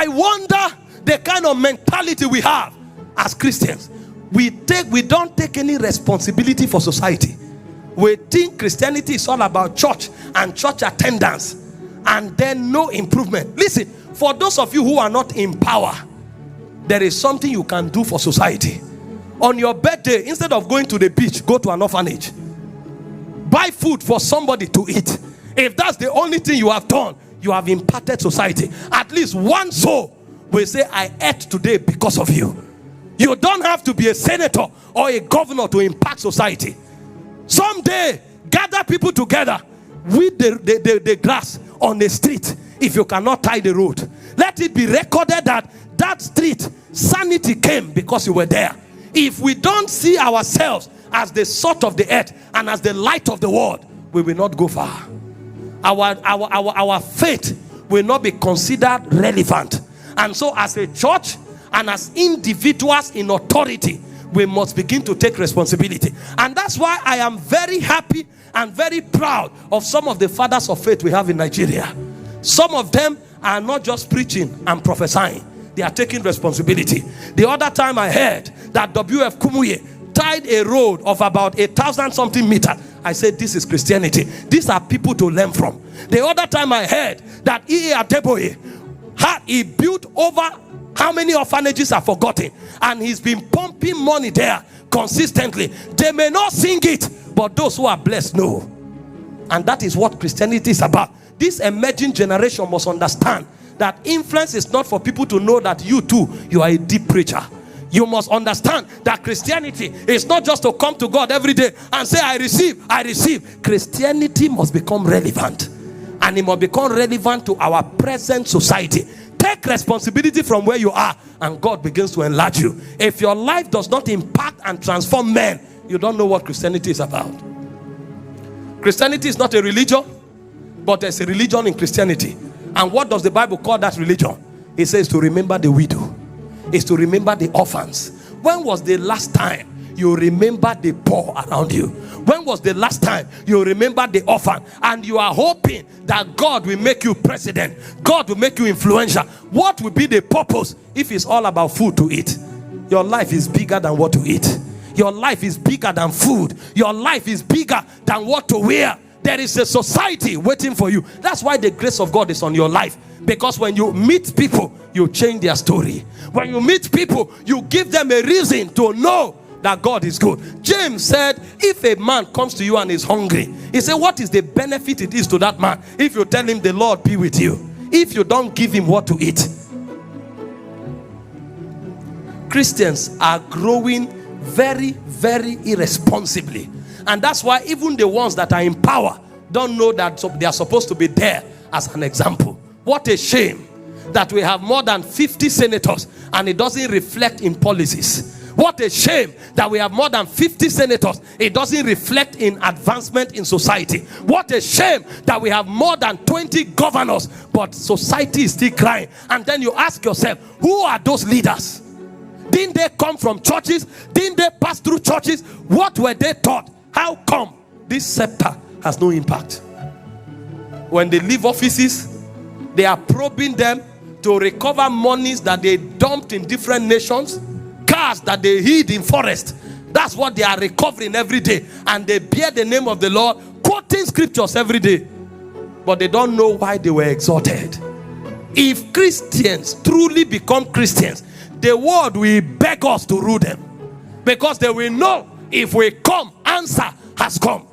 I wonder the kind of mentality we have as Christians. We don't take any responsibility for society. We think Christianity is all about church and church attendance, and then no improvement. Listen, for those of you who are not in power, there is something you can do for society. On your birthday, instead of going to the beach, go to an orphanage. Buy food for somebody to eat. If that's the only thing you have done, you have impacted society. At least one soul will say, I ate today because of you. You don't have to be a senator or a governor to impact society. Someday, gather people together with the grass on the street. If you cannot tie the road, let it be recorded that that street, sanity came because you were there. If we don't see ourselves as the salt of the earth and as the light of the world, we will not go far. Our faith will not be considered relevant. And so as a church and as individuals in authority, we must begin to take responsibility. And that's why I am very happy and very proud of some of the fathers of faith we have in Nigeria. Some of them are not just preaching and prophesying. They are taking responsibility. The other time I heard that W.F. Kumuyi tied a road of about 1,000 something meters. I said, this is Christianity. These are people to learn from. The other time I heard that E.A. Adeboye he built over how many orphanages are forgotten, and he's been pumping money there consistently. They may not sing it, but those who are blessed know. And that is what Christianity is about. This emerging generation must understand that influence is not for people to know that you too, you are a deep preacher. You must understand that Christianity is not just to come to God every day and say, I receive, I receive. Christianity must become relevant. And it must become relevant to our present society. Take responsibility from where you are, and God begins to enlarge you. If your life does not impact and transform men, you don't know what Christianity is about. Christianity is not a religion, but there's a religion in Christianity. And what does the Bible call that religion? It says to remember the widow. It's to remember the orphans. When was the last time you remember the poor around you? When was the last time you remember the orphan? And you are hoping that God will make you president. God will make you influential. What will be the purpose if it's all about food to eat? Your life is bigger than what to eat. Your life is bigger than food. Your life is bigger than what to wear. There is a society waiting for you. That's why the grace of God is on your life. Because when you meet people, you change their story. When you meet people, you give them a reason to know that God is good. James said, if a man comes to you and is hungry, he said, what is the benefit it is to that man if you tell him the Lord be with you, if you don't give him what to eat? Christians are growing very, very irresponsibly. And that's why even the ones that are in power don't know that they are supposed to be there as an example. What a shame that we have more than 50 senators and it doesn't reflect in policies. What a shame that we have more than 50 senators. It doesn't reflect in advancement in society. What a shame that we have more than 20 governors, but society is still crying. And then you ask yourself, who are those leaders? Didn't they come from churches? Didn't they pass through churches? What were they taught? How come this scepter has no impact? When they leave offices, they are probing them to recover monies that they dumped in different nations, cars that they hid in forest. That's what they are recovering every day. And they bear the name of the Lord, quoting scriptures every day. But they don't know why they were exalted. If Christians truly become Christians, the world will beg us to rule them. Because they will know if we come, answer has come.